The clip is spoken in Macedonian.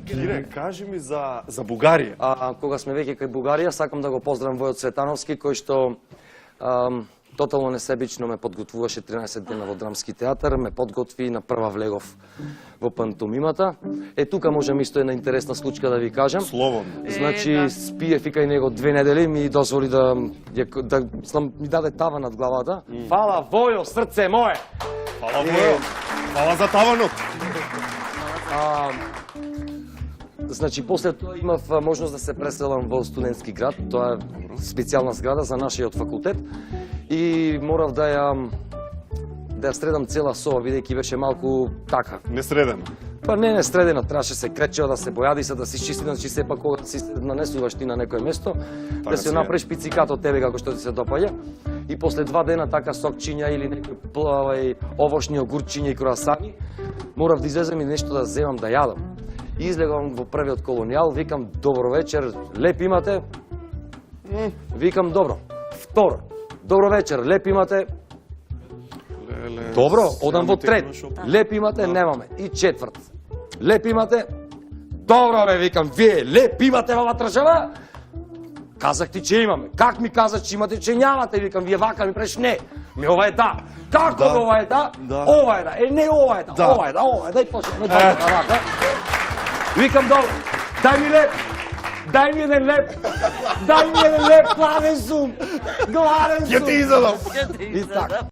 Кире, кажи ми за Бугарија. Кога сме веќе кај Бугарија, сакам да го поздравам Војот Цветановски, кој што тотално несебично ме подготвуваше 13 дена во Драмски театар, ме подготви, на прва влегов во пантомимата. Тука можам исто една интересна случка да ви кажам. Слободно. Значи, спиев и кај него 2 недели, ми дозволи ми даде тава над главата. Фала, Војо, срце мое! Фала, Војо. Фала за таванот. Значи, после тоа имав можност да се преселам во студентски град. Тоа е специјална зграда за нашиот факултет. И морав да ја средам цела соба, бидејќи беше малку така. Несредено. Па не средено, требаше се кречева, да се бојади, да се чисти, значи сепак кога си нанесуваш ти на некој место, да се направиш пицикат од тебе како што ти се допаѓа. И после 2 дена така сокчиња или некој овошни огурчиња и круасани, морав да излезем и нешто да земам да јадам. И излегам во првиот колонијал, викам добро вечер, леп имате? Викам добро. Второ, добро вечер, леп имате? Добро, одам во трет. Леп имате? Немаме. И четврт. Леп имате? Добро бе, викам, вие леп имате во држава? Казах ти че имаме. Как ми казаш че имате, че нямате? Викам, вие вака ми преш не. Ова е да. Како ова е да? Ова е да. Не ова е да. Ова е да, ова е да. И почнеме вака. Викам, добро, дај ми леп. Дај ми еден леп. Дај ми еден леп, гладен сум. Гладен сум. Ќе ти изадам. И така.